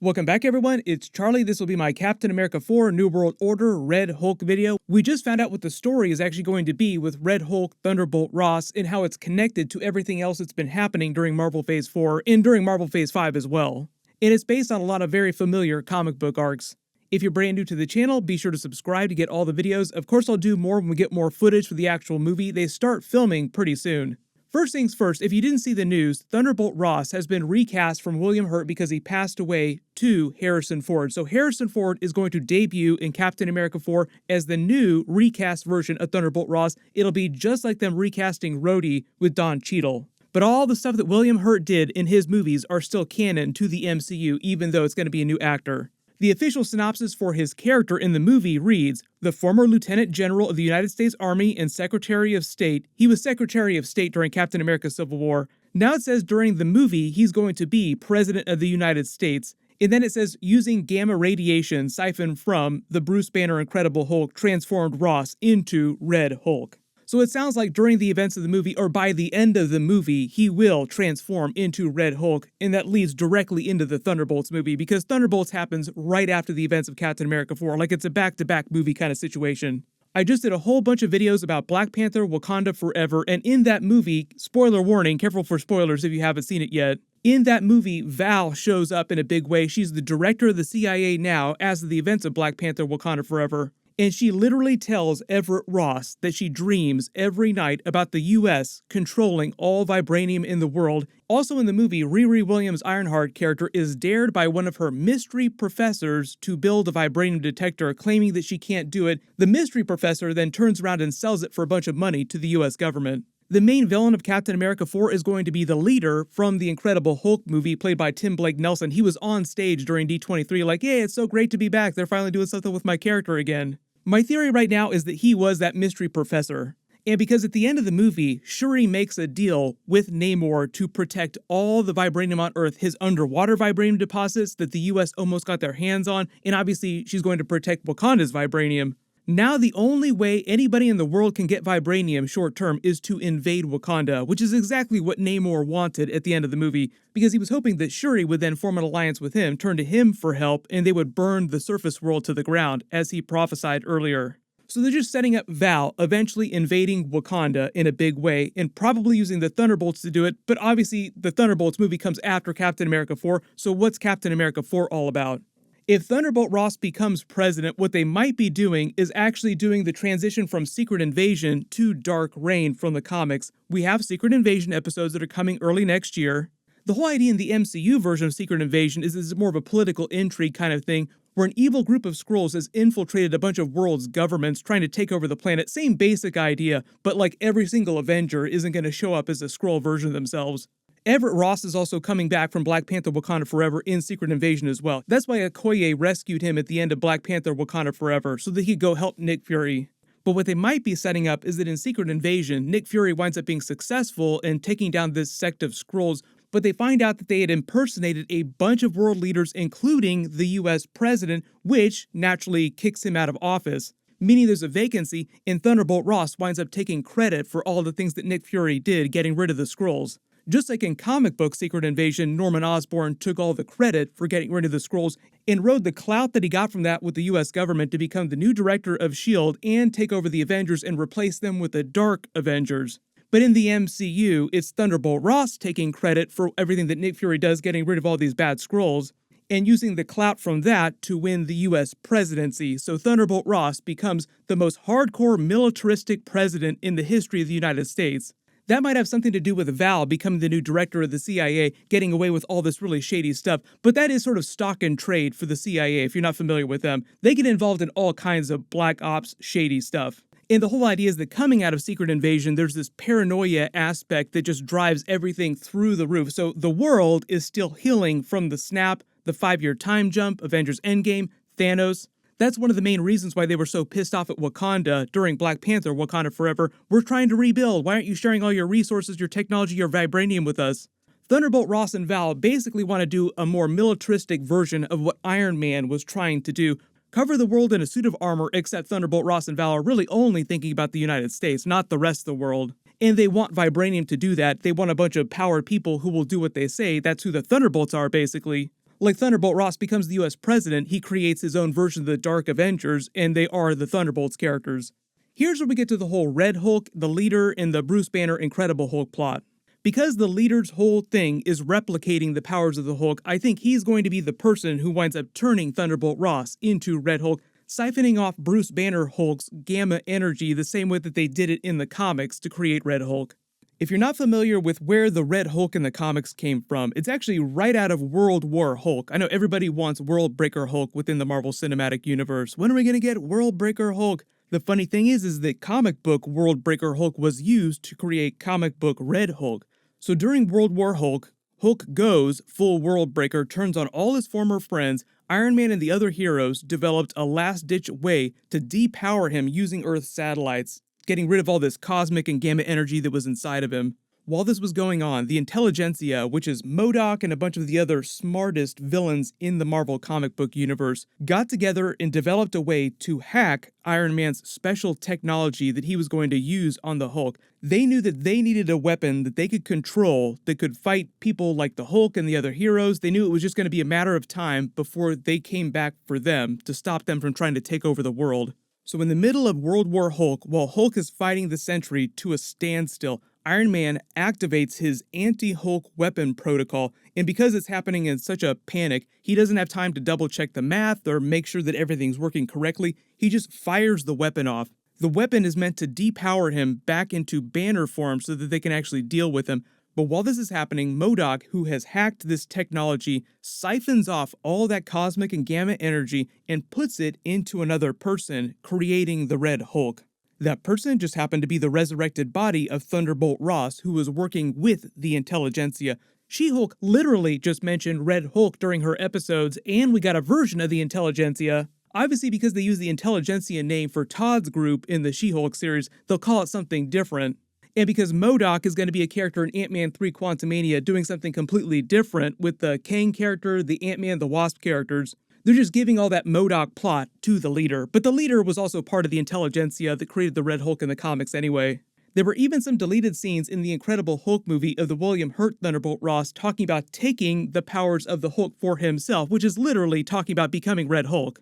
Welcome back everyone, it's Charlie. This will be my Captain America 4 New World Order Red Hulk video. We just found out what the story is actually going to be with Red Hulk, Thunderbolt Ross, and how it's connected to everything else that's been happening during Marvel Phase 4 and during Marvel Phase 5 as well. And it's based on a lot of very familiar comic book arcs. If you're brand new to the channel, be sure to subscribe to get all the videos. Of course I'll do more when we get more footage for the actual movie. They start filming pretty soon. First things first, if you didn't see the news, Thunderbolt Ross has been recast from William Hurt because he passed away to Harrison Ford. So Harrison Ford is going to debut in Captain America 4 as the new recast version of Thunderbolt Ross. It'll be just like them recasting Rhodey with Don Cheadle. But all the stuff that William Hurt did in his movies are still canon to the MCU, even though it's going to be a new actor. The official synopsis for his character in the movie reads, the former Lieutenant General of the United States Army and Secretary of State. He was Secretary of State during Captain America Civil War. Now it says during the movie he's going to be President of the United States. And then it says using gamma radiation siphoned from the Bruce Banner Incredible Hulk transformed Ross into Red Hulk. So it sounds like during the events of the movie, or by the end of the movie, he will transform into Red Hulk, and that leads directly into the Thunderbolts movie, because Thunderbolts happens right after the events of Captain America 4, like it's a back-to-back movie kind of situation. I just did a whole bunch of videos about Black Panther Wakanda Forever, and in that movie, spoiler warning, careful for spoilers if you haven't seen it yet, in that movie, Val shows up in a big way. She's the director of the CIA now as of the events of Black Panther Wakanda Forever. And she literally tells Everett Ross that she dreams every night about the US controlling all vibranium in the world. Also in the movie, Riri Williams' Ironheart character is dared by one of her mystery professors to build a vibranium detector, claiming that she can't do it. The mystery professor then turns around and sells it for a bunch of money to the US government. The main villain of Captain America 4 is going to be the leader from the Incredible Hulk movie played by Tim Blake Nelson. He was on stage during D23 like, yeah, it's so great to be back. They're finally doing something with my character again. My theory right now is that he was that mystery professor. And because at the end of the movie, Shuri makes a deal with Namor to protect all the vibranium on Earth, his underwater vibranium deposits that the US almost got their hands on, and obviously she's going to protect Wakanda's vibranium. Now the only way anybody in the world can get vibranium short term is to invade Wakanda, which is exactly what Namor wanted at the end of the movie, because he was hoping that Shuri would then form an alliance with him, turn to him for help, and they would burn the surface world to the ground, as he prophesied earlier. So they're just setting up Val eventually invading Wakanda in a big way, and probably using the Thunderbolts to do it, but obviously the Thunderbolts movie comes after Captain America 4, so what's Captain America 4 all about? If Thunderbolt Ross becomes president, what they might be doing is actually doing the transition from Secret Invasion to Dark Reign from the comics. We have Secret Invasion episodes that are coming early next year. The whole idea in the MCU version of Secret Invasion is it's more of a political intrigue kind of thing, where an evil group of Skrulls has infiltrated a bunch of world's governments trying to take over the planet. Same basic idea, but like every single Avenger isn't going to show up as a Skrull version of themselves. Everett Ross is also coming back from Black Panther Wakanda Forever in Secret Invasion as well. That's why Okoye rescued him at the end of Black Panther Wakanda Forever, so that he could go help Nick Fury. But what they might be setting up is that in Secret Invasion, Nick Fury winds up being successful in taking down this sect of Skrulls, but they find out that they had impersonated a bunch of world leaders, including the US president, which naturally kicks him out of office. Meaning there's a vacancy, and Thunderbolt Ross winds up taking credit for all the things that Nick Fury did, getting rid of the Skrulls. Just like in comic book Secret Invasion, Norman Osborn took all the credit for getting rid of the Skrulls and rode the clout that he got from that with the US government to become the new director of S.H.I.E.L.D. and take over the Avengers and replace them with the Dark Avengers. But in the MCU, it's Thunderbolt Ross taking credit for everything that Nick Fury does, getting rid of all these bad Skrulls, and using the clout from that to win the US presidency. So Thunderbolt Ross becomes the most hardcore militaristic president in the history of the United States. That might have something to do with Val becoming the new director of the CIA, getting away with all this really shady stuff, but that is sort of stock and trade for the CIA if you're not familiar with them. They get involved in all kinds of black ops, shady stuff. And the whole idea is that coming out of Secret Invasion, there's this paranoia aspect that just drives everything through the roof. So the world is still healing from the snap, the 5-year time jump, Avengers Endgame, Thanos. That's one of the main reasons why they were so pissed off at Wakanda during Black Panther Wakanda Forever. We're trying to rebuild. Why aren't you sharing all your resources, your technology, your vibranium with us? Thunderbolt Ross and Val basically want to do a more militaristic version of what Iron Man was trying to do. Cover the world in a suit of armor, except Thunderbolt Ross and Val are really only thinking about the United States, not the rest of the world. And they want vibranium to do that. They want a bunch of powered people who will do what they say. That's who the Thunderbolts are, basically. Like Thunderbolt Ross becomes the US president, he creates his own version of the Dark Avengers, and they are the Thunderbolts characters. Here's where we get to the whole Red Hulk, the leader, and the Bruce Banner Incredible Hulk plot. Because the leader's whole thing is replicating the powers of the Hulk, I think he's going to be the person who winds up turning Thunderbolt Ross into Red Hulk, siphoning off Bruce Banner Hulk's gamma energy the same way that they did it in the comics to create Red Hulk. If you're not familiar with where the Red Hulk in the comics came from, it's actually right out of World War Hulk. I know everybody wants World Breaker Hulk within the Marvel Cinematic Universe. When are we going to get World Breaker Hulk? The funny thing is that comic book World Breaker Hulk was used to create comic book Red Hulk. So during World War Hulk, Hulk goes full World Breaker, turns on all his former friends. Iron Man and the other heroes developed a last-ditch way to depower him using Earth's satellites, getting rid of all this cosmic and gamma energy that was inside of him. While this was going on, the Intelligentsia, which is MODOK and a bunch of the other smartest villains in the Marvel comic book universe, got together and developed a way to hack Iron Man's special technology that he was going to use on the Hulk. They knew that they needed a weapon that they could control that could fight people like the Hulk and the other heroes. They knew it was just going to be a matter of time before they came back for them to stop them from trying to take over the world. So in the middle of World War Hulk, while Hulk is fighting the Sentry to a standstill, Iron Man activates his anti-Hulk weapon protocol, and because it's happening in such a panic, he doesn't have time to double-check the math or make sure that everything's working correctly. He just fires the weapon off. The weapon is meant to depower him back into Banner form so that they can actually deal with him. But while this is happening, MODOK, who has hacked this technology, siphons off all that cosmic and gamma energy and puts it into another person, creating the Red Hulk. That person just happened to be the resurrected body of Thunderbolt Ross, who was working with the Intelligentsia. She-Hulk literally just mentioned Red Hulk during her episodes, and we got a version of the Intelligentsia. Obviously, because they use the Intelligentsia name for Todd's group in the She-Hulk series, they'll call it something different. And because MODOK is going to be a character in Ant-Man 3 Quantumania doing something completely different with the Kang character, the Ant-Man, the Wasp characters, they're just giving all that MODOK plot to the leader. But the leader was also part of the Intelligentsia that created the Red Hulk in the comics anyway. There were even some deleted scenes in the Incredible Hulk movie of the William Hurt Thunderbolt Ross talking about taking the powers of the Hulk for himself, which is literally talking about becoming Red Hulk.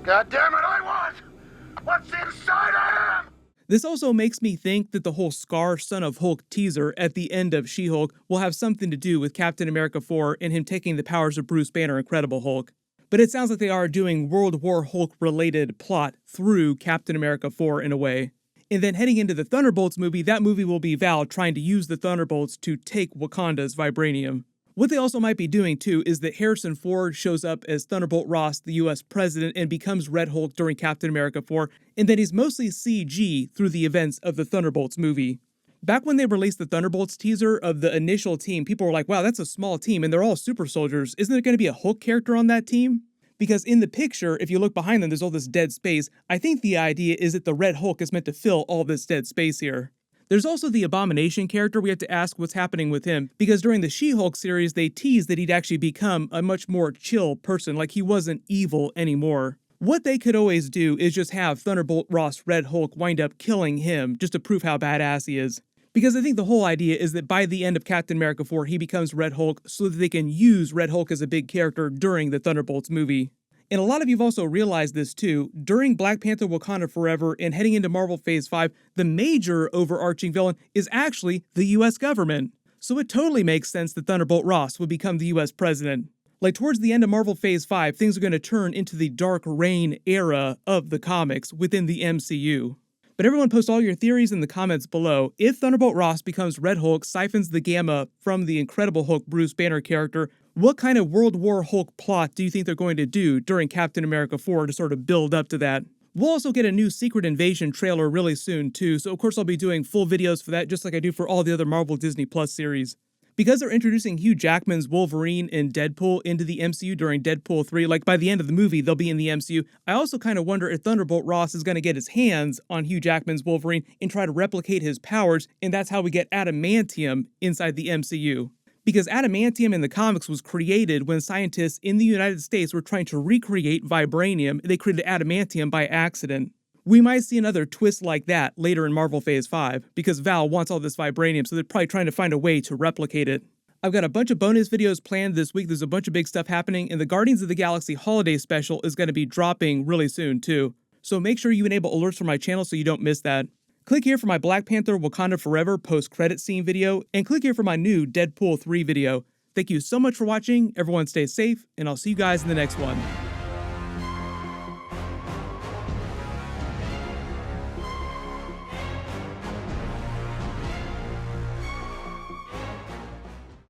God damn it, I want what's inside of him! This also makes me think that the whole Scar Son of Hulk teaser at the end of She-Hulk will have something to do with Captain America 4 and him taking the powers of Bruce Banner Incredible Hulk. But it sounds like they are doing World War Hulk-related plot through Captain America 4 in a way. And then heading into the Thunderbolts movie, that movie will be Val trying to use the Thunderbolts to take Wakanda's vibranium. What they also might be doing, too, is that Harrison Ford shows up as Thunderbolt Ross, the US president, and becomes Red Hulk during Captain America 4, and that he's mostly CG through the events of the Thunderbolts movie. Back when they released the Thunderbolts teaser of the initial team, people were like, wow, that's a small team, and they're all super soldiers. Isn't there going to be a Hulk character on that team? Because in the picture, if you look behind them, there's all this dead space. I think the idea is that the Red Hulk is meant to fill all this dead space here. There's also the Abomination character. We have to ask what's happening with him, because during the She-Hulk series, they teased that he'd actually become a much more chill person, like he wasn't evil anymore. What they could always do is just have Thunderbolt Ross Red Hulk wind up killing him, just to prove how badass he is. Because I think the whole idea is that by the end of Captain America 4, he becomes Red Hulk so that they can use Red Hulk as a big character during the Thunderbolts movie. And a lot of you have also realized this too. During Black Panther Wakanda Forever and heading into Marvel Phase 5, the major overarching villain is actually the US government. So it totally makes sense that Thunderbolt Ross would become the US president. Like towards the end of Marvel Phase 5, things are going to turn into the Dark Reign era of the comics within the MCU. But everyone post all your theories in the comments below. If Thunderbolt Ross becomes Red Hulk, siphons the gamma from the Incredible Hulk Bruce Banner character, what kind of World War Hulk plot do you think they're going to do during Captain America 4 to sort of build up to that? We'll also get a new Secret Invasion trailer really soon too, so of course I'll be doing full videos for that just like I do for all the other Marvel Disney Plus series. Because they're introducing Hugh Jackman's Wolverine and Deadpool into the MCU during Deadpool 3, like by the end of the movie they'll be in the MCU, I also kind of wonder if Thunderbolt Ross is going to get his hands on Hugh Jackman's Wolverine and try to replicate his powers, and that's how we get adamantium inside the MCU. Because adamantium in the comics was created when scientists in the United States were trying to recreate vibranium. They created adamantium by accident. We might see another twist like that later in Marvel Phase 5, because Val wants all this vibranium, so they're probably trying to find a way to replicate it. I've got a bunch of bonus videos planned this week. There's a bunch of big stuff happening, and the Guardians of the Galaxy Holiday Special is going to be dropping really soon too. So make sure you enable alerts for my channel so you don't miss that. Click here for my Black Panther Wakanda Forever post-credit scene video, and click here for my new Deadpool 3 video. Thank you so much for watching, everyone stay safe, and I'll see you guys in the next one.